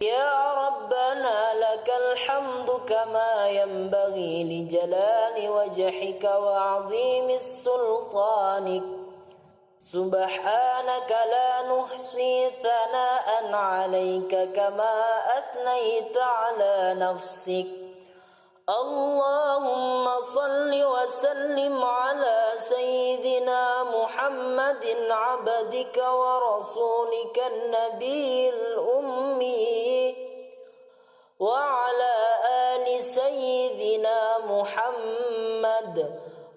يا ربنا لك الحمد كما ينبغي لجلال وجهك وعظيم سلطانك. سبحانك لا نحصي ثناء عليك كما أثنيت على نفسك. اللهم صل وسلم على سيدنا محمد عبدك ورسولك النبي الأمي، وعلى آل سيدنا محمد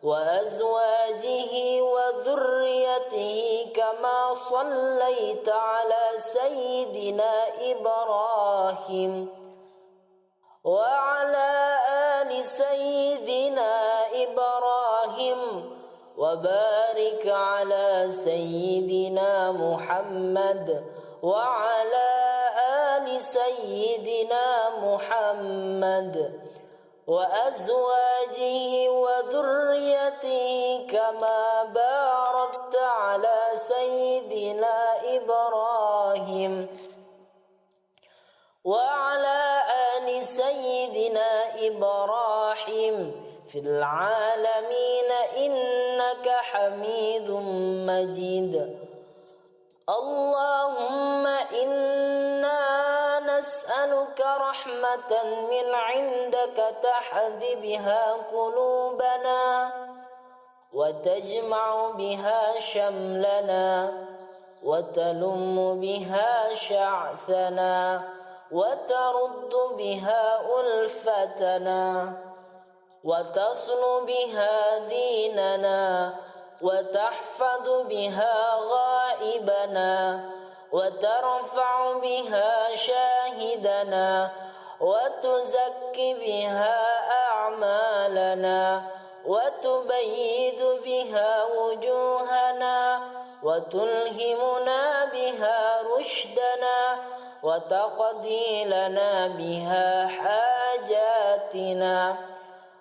وأزواجه وذريته كما صليت على سيدنا إبراهيم وعلى آل سيدنا إبراهيم، وبارك على سيدنا محمد وعلى آل سيدنا محمد وأزواجه وذريته كما باركت على سيدنا إبراهيم وعلى آل سيدنا إبراهيم في العالمين إنك حميد مجيد. اللهم إنا نسألك رحمة من عندك تهدي بها قلوبنا وتجمع بها شملنا وتلم بها شعثنا وترد بها ألفتنا وتصل بها ديننا وتحفظ بها غائبنا وترفع بها شاهدنا وتزكي بها أعمالنا وتبيد بها وجوهنا وتلهمنا بها رشدنا وتقضي لنا بها حاجاتنا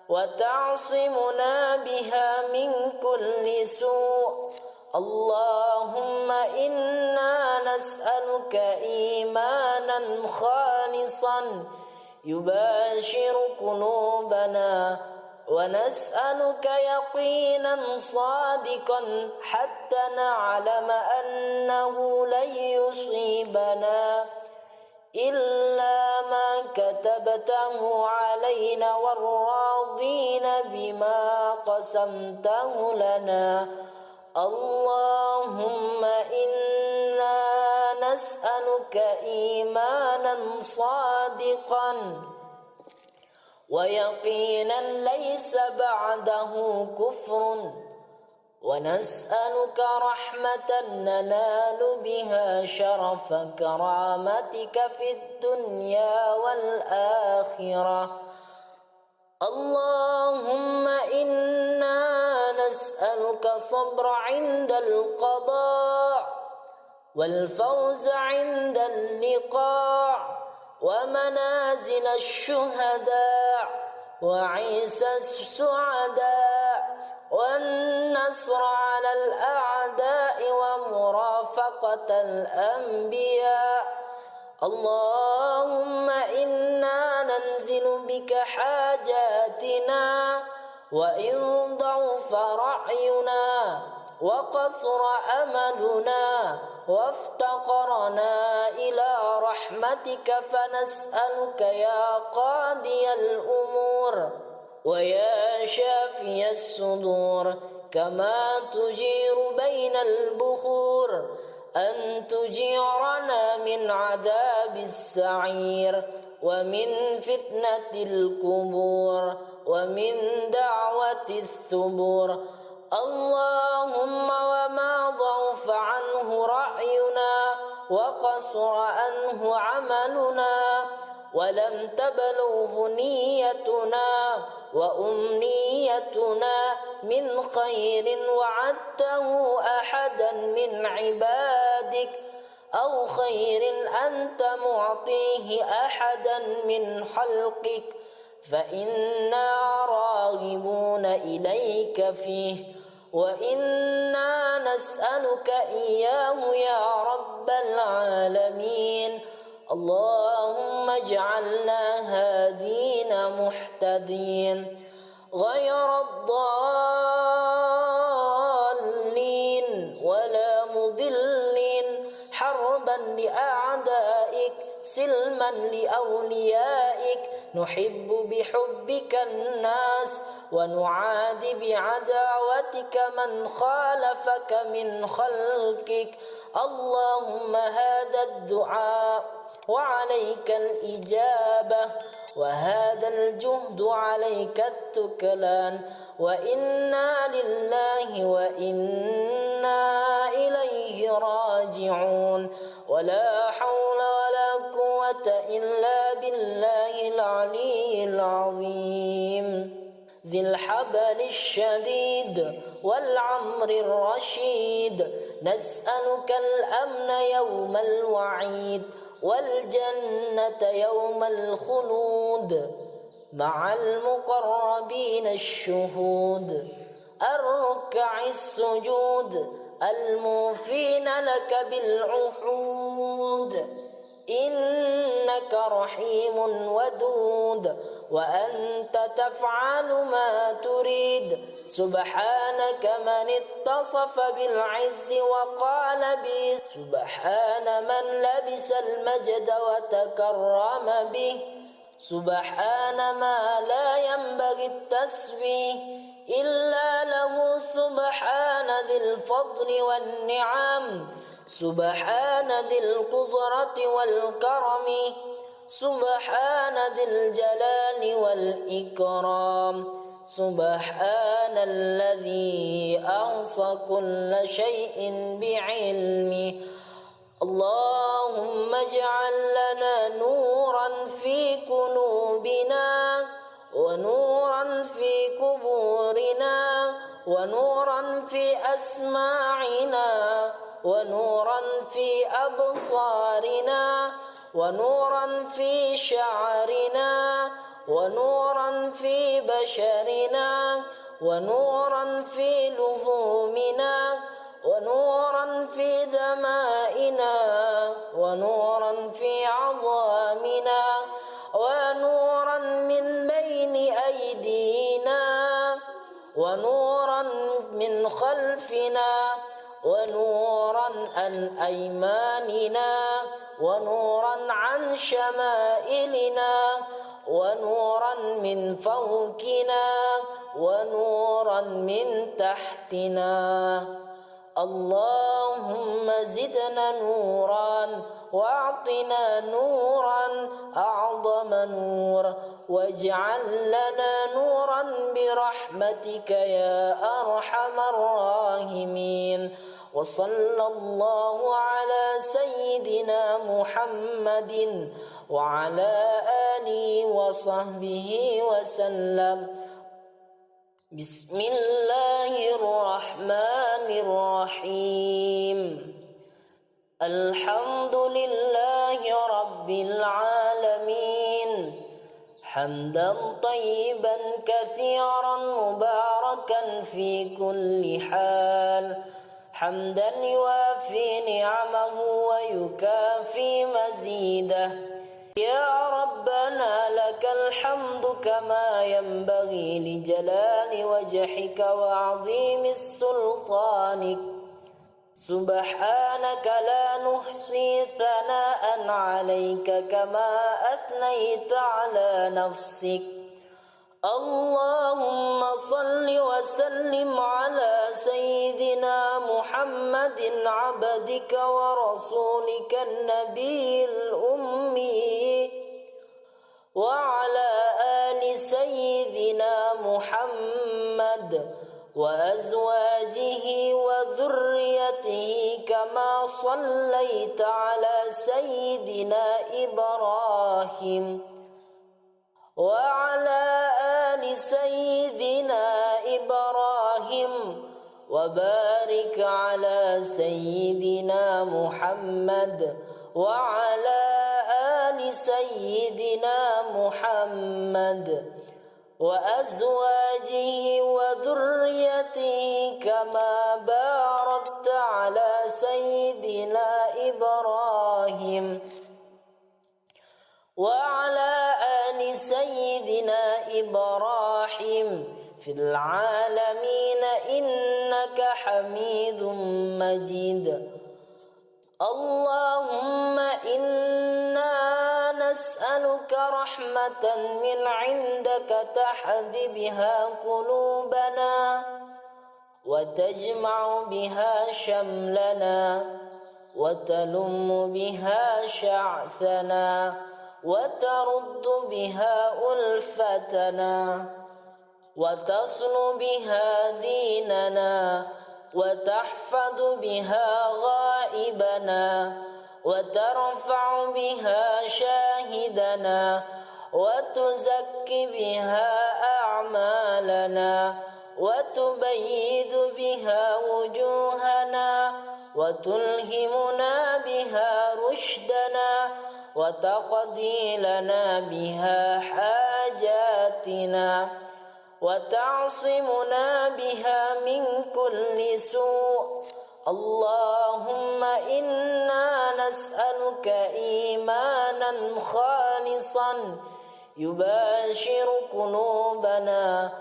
وتعصمنا بها من كل سوء. اللهم إنا نسألك إيمانا خالصا يباشر قلوبنا، ونسألك يقينا صادقا حتى نعلم أنه لن يصيبنا إلا ما كتبته علينا والراضين بما قسمته لنا. اللهم إنا نسألك إيمانا صادقا ويقينا ليس بعده كفر، ونسألك رحمة ننال بها شرف كرامتك في الدنيا والآخرة. اللهم إنا نسألك صبر عند القضاء والفوز عند اللقاء ومنازل الشهداء وعيسى السعداء والنصر على الأعداء ومرافقة الأنبياء. اللهم إنا ننزل بك حاجاتنا وإن ضعف رأينا وقصر أملنا وافتقرنا إلى رحمتك، فنسألك يا قاضي الأمور ويا شافي الصدور كما تجير بين البخور أن تجيرنا من عذاب السعير ومن فتنة القبور ومن دعوة الثبور. اللهم وما ضعف عنه رأينا وقصر عنه عملنا ولم تبلغه نيتنا وأمنيتنا من خير وعدته أحدا من عبادك أو خير أنت معطيه أحدا من خلقك، فإنا راغبون إليك فيه وإنا نسألك إياه يا رب العالمين. اللهم اجعلنا هادين مهتدين غير الضالين ولا مضلين حربا لأعدائك سلما لأوليائك نحب بحبك الناس ونعادي بعداوتك من خالفك من خلقك اللهم هذا الدعاء وعليك الإجابة وهذا الجهد عليك التكلان وإنا لله وإنا إليه راجعون ولا حول ولا قوة إلا بالله العلي العظيم ذي الحبل الشديد والعمر الرشيد نسألك الأمن يوم الوعيد والجنة يوم الخلود مع المقربين الشهود الركع السجود الموفين لك بالعهود إنك رحيم ودود وأنت تفعل ما تريد سبحانك من اتصف بالعز وقال به سبحان من لبس المجد وتكرم به سبحان ما لا ينبغي التسبيح إلا له سبحان ذي الفضل والنعم سبحان ذي القدرة والكرم سبحان ذي الجلال والإكرام سبحان الذي أحصى كل شيء بعلمه اللهم اجعل لنا نورا في قلوبنا ونورا في قبورنا ونورا في أسماعنا ونورا في أبصارنا ونورا في شعرنا ونورا في بشرنا ونورا في لحومنا ونورا في دمائنا ونورا في عظامنا ونورا من بين أيدينا ونورا من خلفنا ونورا عن أيماننا ونورا عن شمائلنا ونورا من فوقنا ونورا من تحتنا اللهم زدنا نورا واعطنا نورا أعظم نور واجعل لنا نورا برحمتك يا أرحم الراحمين وصلى الله على سيدنا محمد وعلى آله وصحبه وسلم بسم الله الرحمن الرحيم الحمد لله رب العالمين حمدا طيبا كثيرا مباركا في كل حال حمدا يوافي نعمه ويكافي مزيده يا ربنا لك الحمد كما ينبغي لجلال وجهك وعظيم سلطانك سبحانك لا نحصي ثناء عليك كما أثنيت على نفسك اللهم صل وسلم على سيدنا محمد عبدك ورسولك النبي الأمي وعلى آل سيدنا محمد وأزواجه وذريته كما صليت على سيدنا إبراهيم وعلى آل سيدنا إبراهيم وبارك على سيدنا محمد وعلى آل سيدنا محمد وأزواجه وذريته كما باركت على سيدنا إبراهيم وعلى آل سيدنا إبراهيم في العالمين إنك حميد مجيد. اللهم إنا نسألك رحمة من عندك تهدي بها قلوبنا وتجمع بها شملنا وتلم بها شعثنا وترد بها ألفتنا وتصل بها ديننا وتحفظ بها غائبنا وترفع بها شاهدنا وتزكي بها أعمالنا وتبيد بها وجوهنا وتلهمنا بها رشدنا وتقضي لنا بها حاجاتنا وتعصمنا بها من كل سوء. اللهم إنا نسألك إيمانا خالصا يباشر قلوبنا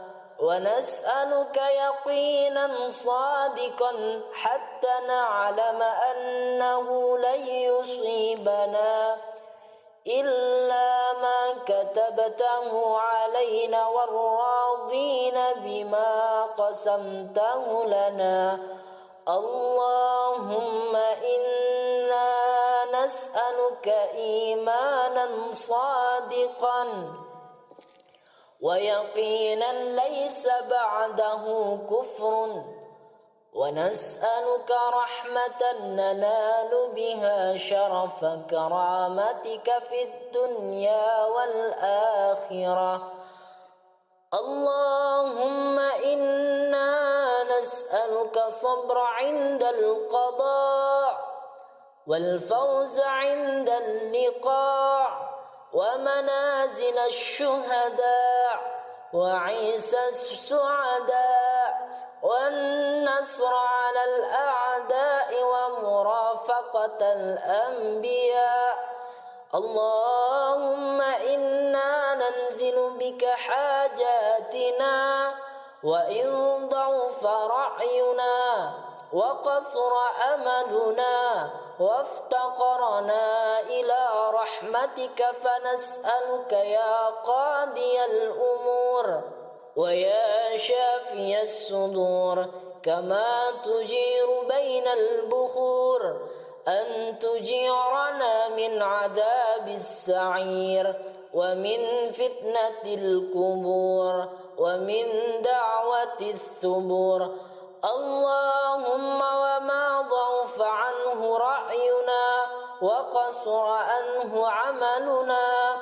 ونسألك يقينا صادقا حتى نعلم أنه لن يصيبنا إلا ما كتبته علينا والراضين بما قسمته لنا. اللهم إنا نسألك إيمانا صادقا ويقينا ليس بعده كفر ونسألك رحمة ننال بها شرف كرامتك في الدنيا والآخرة. اللهم إنا نسألك صبر عند القضاء والفوز عند اللقاء ومنازل الشهداء وعيسى السعداء والنصر على الأعداء ومرافقة الأنبياء. اللهم إنا ننزل بك حاجاتنا وإن ضعف رأينا وقصر أملنا وافتقرنا إلى رحمتك فنسألك يا قاضي الأمور ويا شافي الصدور كما تجير بين البخور أن تجيرنا من عذاب السعير ومن فتنة القبور ومن دعوة الثبور. اللهم وما ضعف عنه رأينا وقصر عنه عملنا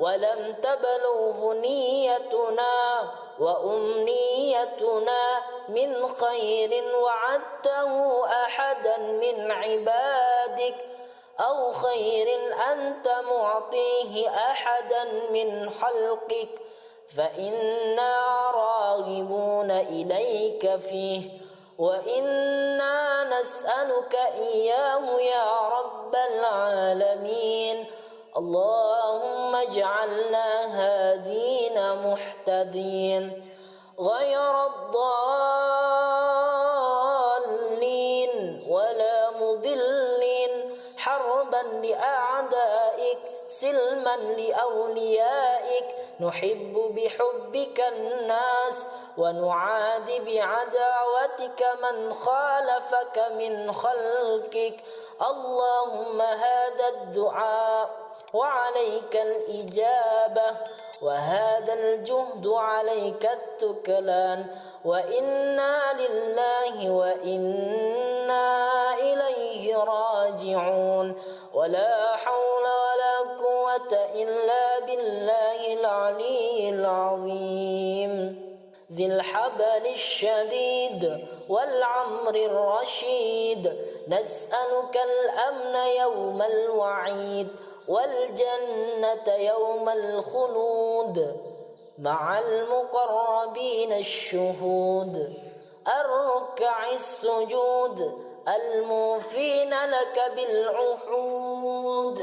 ولم تبلغه نيتنا وأمنيتنا من خير وعدته أحدا من عبادك أو خير أنت معطيه أحدا من خلقك فإنا راغبون إليك فيه وإنا نسألك إياه يا رب العالمين. اللهم اجعلنا هادين مهتدين غير الضالين ولا مضلين حربا لأعدائك سلما لأوليائك. نحب بحبك الناس ونعادي بعداوتك من خالفك من خلقك. اللهم هذا الدعاء وعليك الإجابة وهذا الجهد عليك التكلان وإنا لله وإنا إليه راجعون. ولا حول ولا قوة إلا بالله العلي العظيم ذي الحبل الشديد والعمر الرشيد. نسألك الأمن يوم الوعيد والجنة يوم الخلود مع المقربين الشهود الركع السجود الموفين لك بالعهود.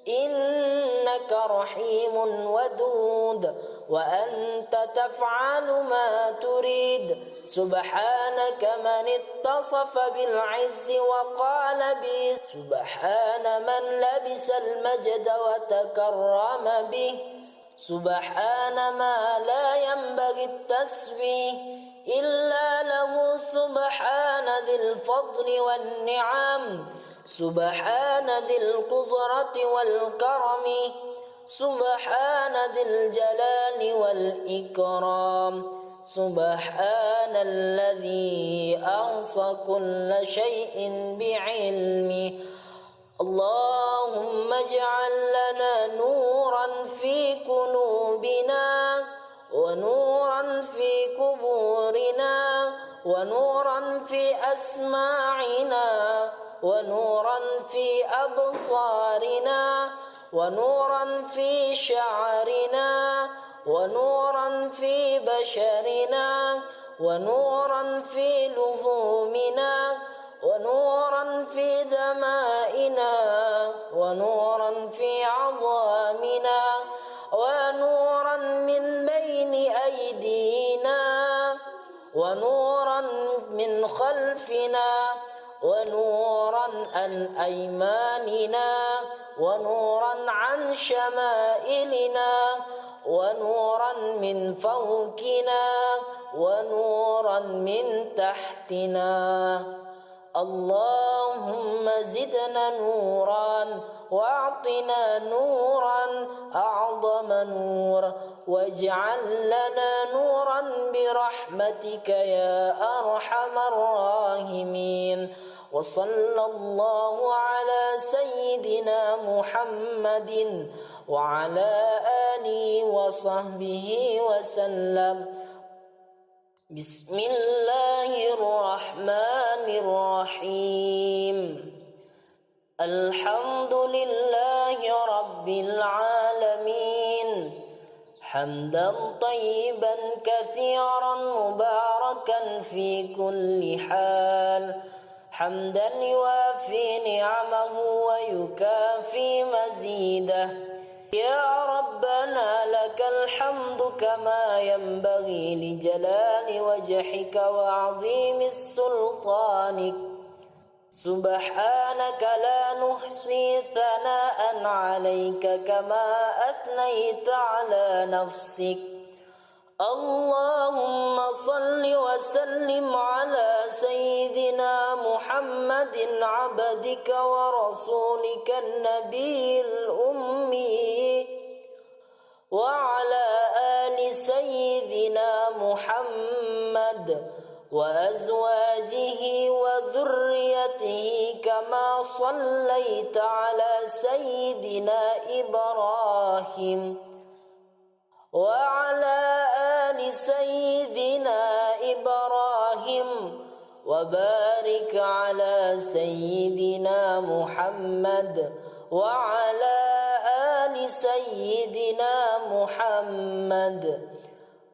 إنك رحيم ودود وأنت تفعل ما تريد سبحانك من اتصف بالعز وقال به سبحان من لبس المجد وتكرم به سبحان ما لا ينبغي التسبيح إلا له سبحان ذي الفضل والنعم سبحان ذي القدرة والكرم سبحان ذي الجلال والإكرام سبحان الذي أحصى كل شيء بعلمه اللهم اجعل لنا نورا في قلوبنا ونورا في قبورنا ونورا في أسماعنا ونورا في أبصارنا ونورا في شعرنا ونورا في بشرنا ونورا في لحومنا ونورا في دمائنا ونورا في عظامنا ونورا من بين أيدينا ونورا من خلفنا ونورا عن أيماننا ونورا عن شمائلنا ونورا من فوقنا ونورا من تحتنا اللهم زدنا نورا واعطنا نورا أعظم نور واجعل لنا نورا برحمتك يا أرحم الراحمين وصلى الله على سيدنا محمد وعلى آله وصحبه وسلم بسم الله الرحمن الرحيم الحمد لله رب العالمين حمدا طيبا كثيرا مباركا في كل حال حمدا يوافي نعمه ويكافي مزيده يا ربنا لك الحمد كما ينبغي لجلال وجهك وعظيم سلطانك سبحانك لا نحصي ثناء عليك كما أثنيت على نفسك اللهم صل وسلم على سيدنا محمد عبدك ورسولك النبي الأمي وعلى آل سيدنا محمد وأزواجه وذريته كما صليت على سيدنا إبراهيم وعلى آل سيدنا إبراهيم وبارك على سيدنا محمد وعلى آل سيدنا محمد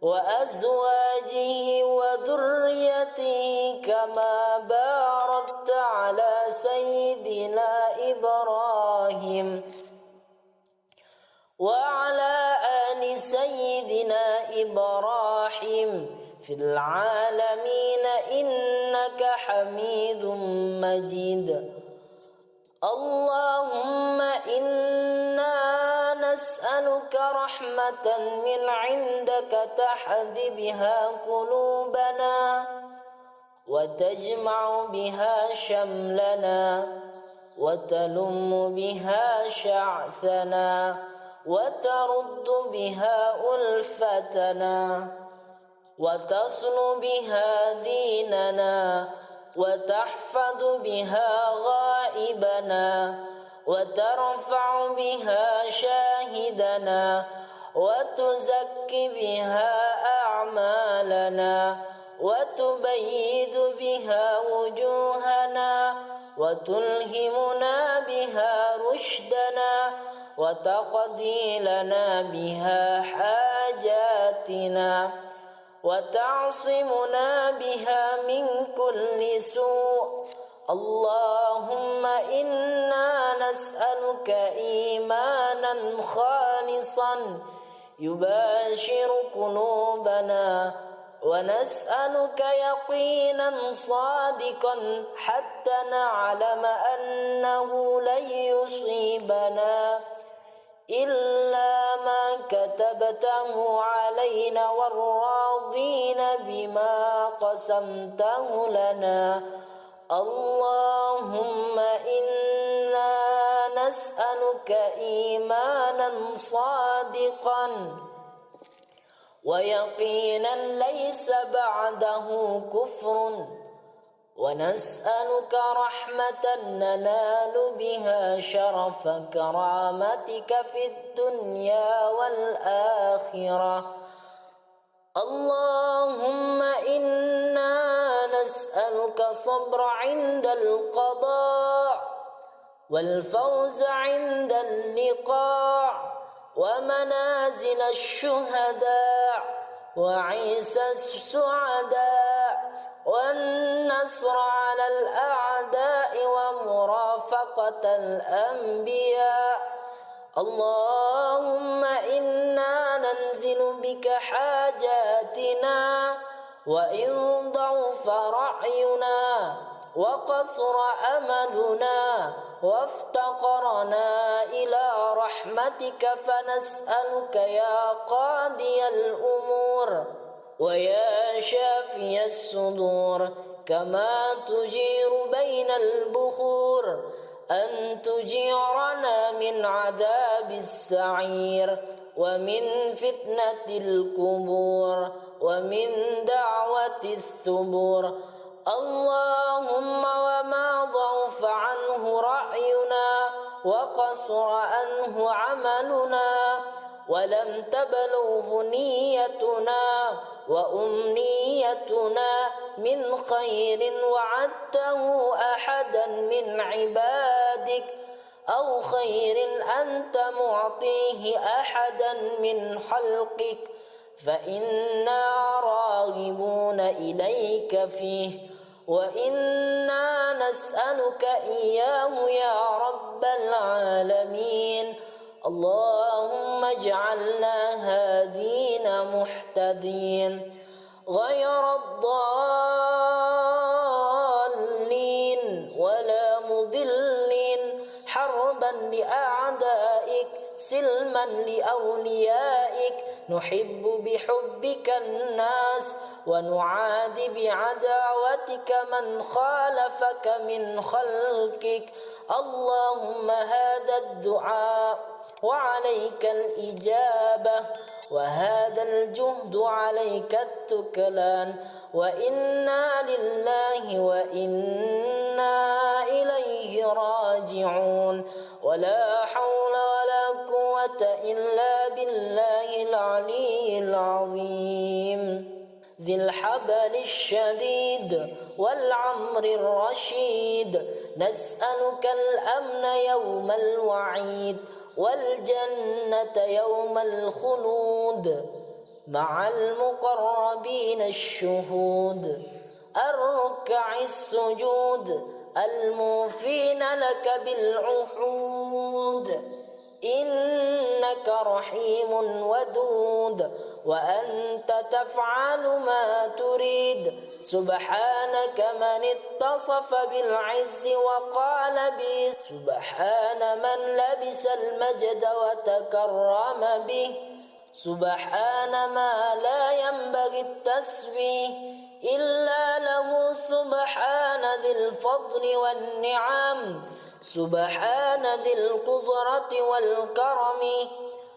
وأزواجه وذريته كما باركت على سيدنا إبراهيم وعلى آل سيدنا إبراهيم في العالمين إنك حميد مجيد اللهم إنا نسألك رحمة من عندك تهدي بها قلوبنا وتجمع بها شملنا وتلم بها شعثنا وترد بها ألفتنا وتصل بها ديننا وتحفظ بها غائبنا وترفع بها شاهدنا وتزكي بها أعمالنا وتبيد بها وجوهنا وتلهمنا بها رشدنا وتقضي لنا بها حاجاتنا وتعصمنا بها من كل سوء اللهم إنا نسألك إيمانا خالصا يباشر قلوبنا، ونسألك يقينا صادقا حتى نعلم أنه لن يصيبنا إلا ما كتبته علينا والراضين بما قسمته لنا. اللهم إنا نسألك إيمانا صادقا ويقينا ليس بعده كفر، ونسألك رحمة ننال بها شرف كرامتك في الدنيا والآخرة. اللهم إنا نسألك صبر عند القضاء، والفوز عند اللقاء، ومنازل الشهداء، وعيسى السعداء، والنصر على الأعداء، ومرافقة الأنبياء. اللهم إنا ننزل بك حاجاتنا، وإن ضعف رأينا وقصر أملنا وافتقرنا إلى رحمتك، فنسألك يا قاضي الأمور ويا شافي الصدور، كما تجير بين البخور، أن تجيرنا من عذاب السعير، ومن فتنة القبور، ومن دعوة الثبور. اللهم وما ضعف عنه رأينا وقصر عنه عملنا ولم تبلغه نيتنا وأمنيتنا من خير وعدته أحدا من عبادك، أو خير أنت معطيه أحدا من خلقك، فإنا راغبون إليك فيه، وإنا نسألك إياه يا رب العالمين. اللهم اجعلنا هادين مهتدين غير الضالين ولا مضلين، حربا لأعدائك سلما لأوليائك، نحب بحبك الناس ونعادي بعداوتك من خالفك من خلقك. اللهم هذا الدعاء وعليك الإجابة، وهذا الجهد عليك التكلان، وإنا لله وإنا إليه راجعون، ولا حول ولا قوة إلا بالله العلي العظيم ذي الحبل الشديد والعمر الرشيد. نسألك الأمن يوم الوعيد، والجنة يوم الخلود مع المقربين الشهود، الركع السجود الموفين لك بالعهود. إنك رحيم ودود، وأنت تفعل ما تريد. سبحانك من اتصف بالعز وقال به، سبحان من لبس المجد وتكرم به، سبحان ما لا ينبغي التسبيح إلا له، سبحان ذي الفضل والنعم، سبحان ذي القدرة والكرم،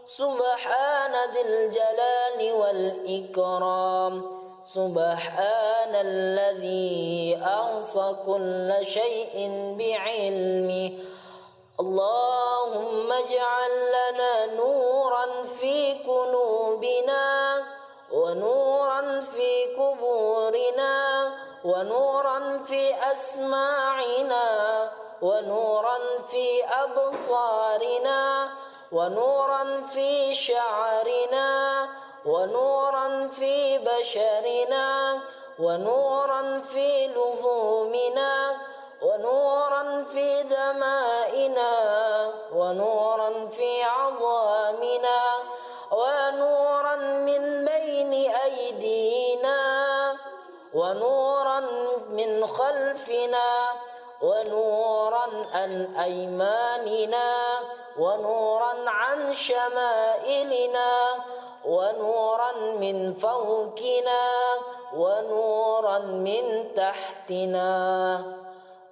سبحان ذي الجلال والإكرام، سبحان الذي أحصى كل شيء بعلمه. اللهم اجعل لنا نورا في قلوبنا، ونورا في قبورنا، ونورا في أسماعنا، ونورا في أبصارنا، ونورا في شعرنا، ونورا في بشرنا، ونورا في لحومنا، ونورا في دمائنا ونورا في عظامنا ونورا من بين أيدينا ونورا من خلفنا ونورا عن أيماننا ونورا عن شمائلنا ونورا من فوقنا ونورا من تحتنا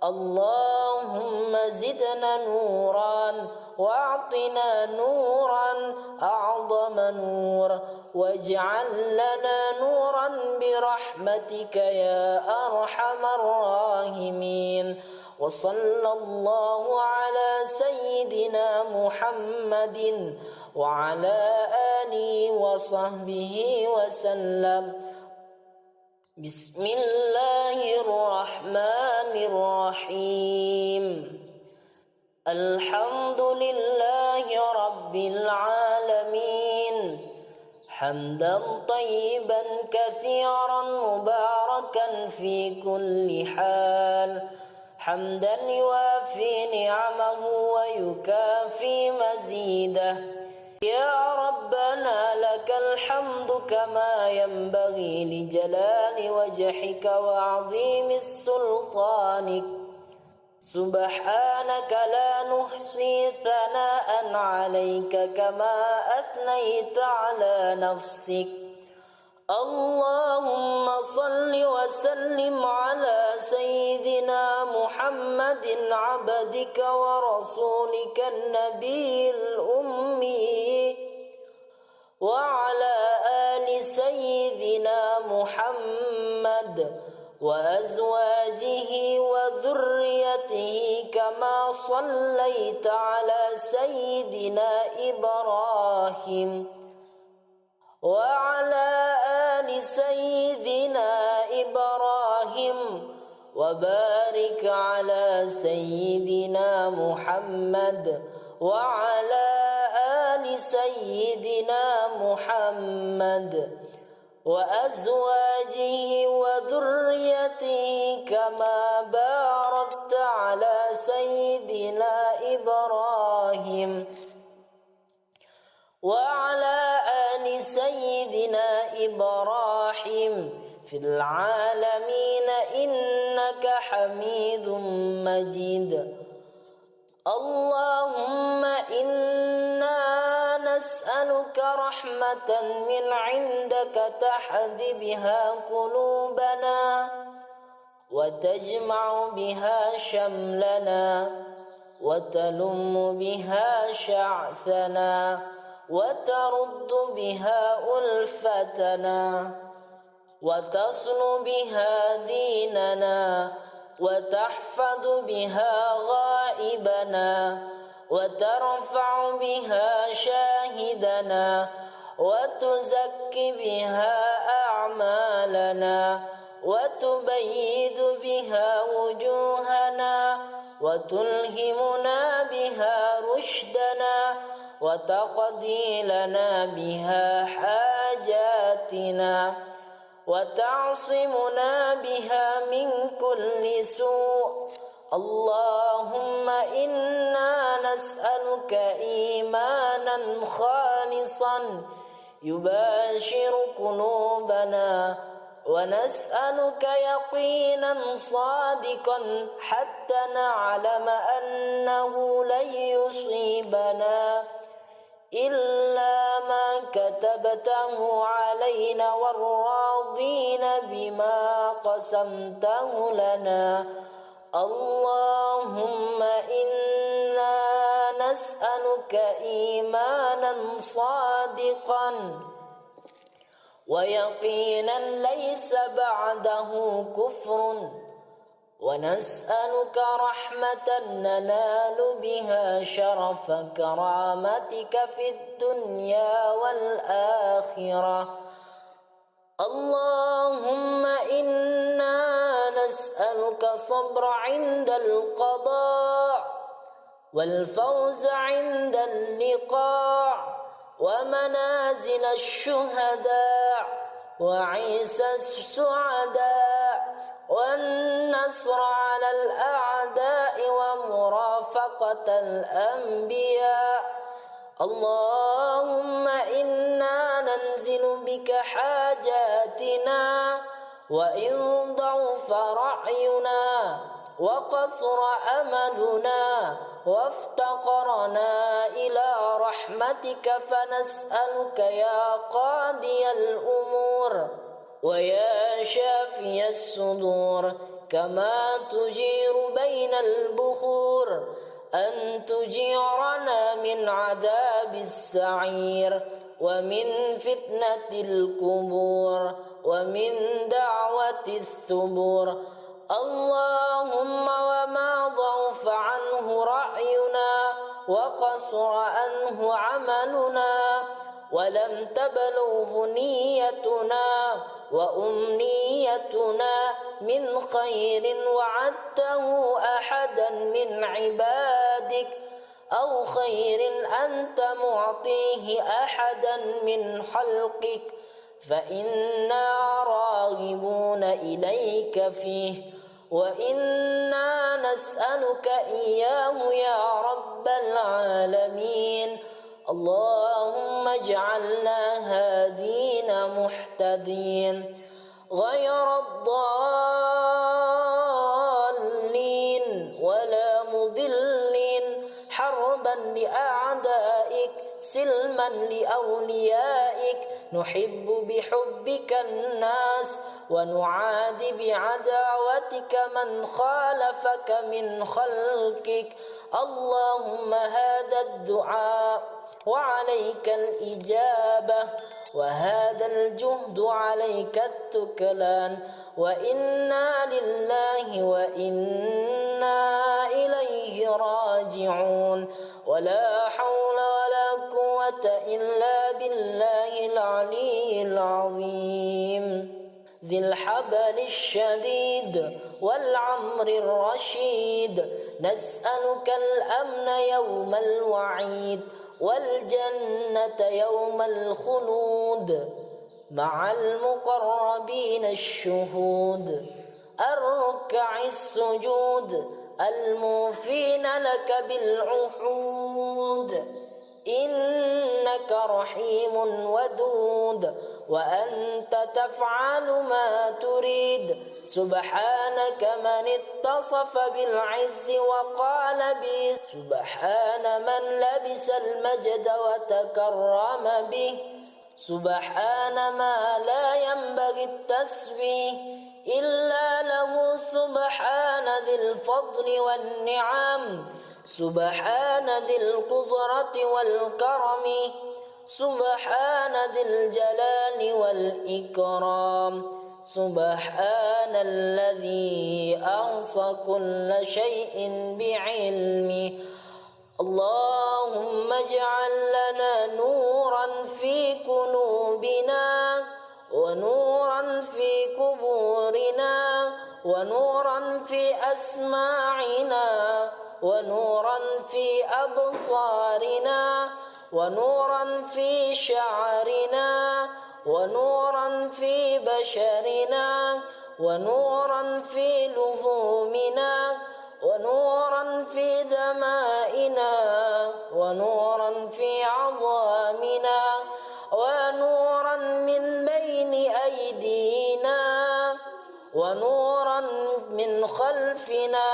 اللهم زدنا نورا واعطنا نورا أعظم نور واجعل لنا نورا برحمتك يا أرحم الراحمين وصلى الله على سيدنا محمد وعلى آله وصحبه وسلم بسم الله الرحمن الرحيم الحمد لله رب العالمين حمدا طيبا كثيرا مباركا في كل حال حمدا يوافي نعمه ويكافي مزيده يا ربنا لك الحمد كما ينبغي لجلال وجهك وعظيم سلطانك سبحانك لا نحصي ثناء عليك كما أثنيت على نفسك اللهم صل وسلم على سيدنا محمد عبدك ورسولك النبي الأمي وعلى آل سيدنا محمد وأزواجه وذريته كما صليت على سيدنا إبراهيم وعلى آل سيدنا إبراهيم وبارك على سيدنا محمد وعلى آل سيدنا محمد وأزواجه وذريته كما باركت على سيدنا إبراهيم وعلى آل سيدنا إبراهيم في العالمين إنك حميد مجيد اللهم إنا نسألك رحمة من عندك تهدي بها قلوبنا وتجمع بها شملنا وتلم بها شعثنا وترد بها ألفتنا وتصل بها ديننا وتحفظ بها غائبنا وترفع بها شاهدنا وتزكي بها أعمالنا وتبيد بها وجوهنا وتلهمنا بها رشدنا وتقضي لنا بها حاجاتنا وتعصمنا بها من كل سوء اللهم إنا نسألك إيمانا خالصا يباشر قلوبنا ونسألك يقينا صادقا حتى نعلم أنه لن يصيبنا إلا ما كتبته علينا والراضين بما قسمته لنا اللهم إنا نسألك إيمانا صادقا ويقينا ليس بعده كفر ونسألك رحمة ننال بها شرف كرامتك في الدنيا والآخرة اللهم إنا نسألك صبر عند القضاء والفوز عند اللقاء ومنازل الشهداء وعيسى السعداء والنصر على الأعداء ومرافقة الأنبياء. اللهم إنا ننزل بك حاجاتنا وإن ضعف رأينا وقصر أملنا وافتقرنا إلى رحمتك فنسألك يا قاضي الأمور ويا شافي الصدور كما تجير بين البخور أن تجيرنا من عذاب السعير ومن فتنة القبور ومن دعوة الثبور. اللهم وما ضعف عنه رأينا وقصر عنه عملنا ولم تبلغه نيتنا وأمنيتنا من خير وعدته أحدا من عبادك أو خير أنت معطيه أحدا من خلقك فإنا راغبون إليك فيه وإنا نسألك إياه يا رب العالمين. اللهم اجعلنا هادين مهتدين غير الضالين ولا مضلين حربا لأعدائك سلما لأوليائك. نحب بحبك الناس ونعادي بعداوتك من خالفك من خلقك. اللهم هذا الدعاء وعليك الإجابة وهذا الجهد عليك التكلان وإنا لله وإنا إليه راجعون. ولا حول ولا قوة إلا بالله العلي العظيم ذي الحبل الشديد والعمر الرشيد. نسألك الأمن يوم الوعيد والجنة يوم الخلود مع المقربين الشهود الركع السجود الموفين لك بالعهود. إنك رحيم ودود وأنت تفعل ما تريد. سبحانك من اتصف بالعز وقال به سبحان من لبس المجد وتكرم به. سبحان ما لا ينبغي التسبيح إلا له. سبحان ذي الفضل والنعم. سبحان ذي القدرة والكرم. سبحان ذي الجلال والإكرام. سبحان الذي أحصى كل شيء بعلمه. اللهم اجعل لنا نورا في قلوبنا ونورا في قبورنا ونورا في أسماعنا ونورا في أبصارنا ونورا في شعرنا ونورا في بشرنا ونورا في لحومنا ونورا في دمائنا ونورا في عظامنا ونورا من بين أيدينا ونورا من خلفنا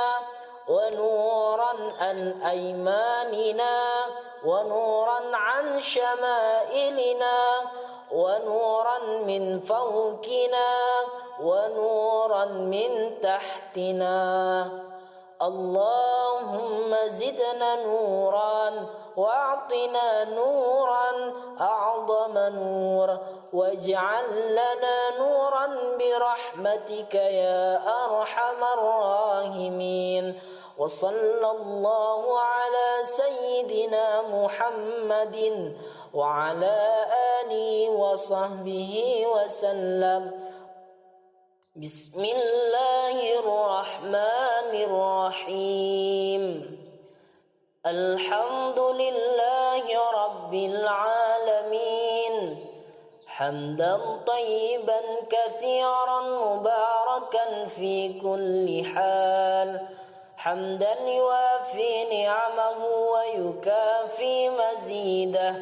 ونورا عن أيماننا ونورا عن شمائلنا ونورا من فوقنا ونورا من تحتنا. اللهم زدنا نورا واعطنا نورا أعظم نور واجعل لنا نورا برحمتك يا أرحم الراحمين. وصلى الله على سيدنا محمد وعلى آله وصحبه وسلم. بسم الله الرحمن الرحيم. الحمد لله رب العالمين حمدا طيبا كثيرا مباركا في كل حال حمدا يوافي نعمه ويكافي مزيده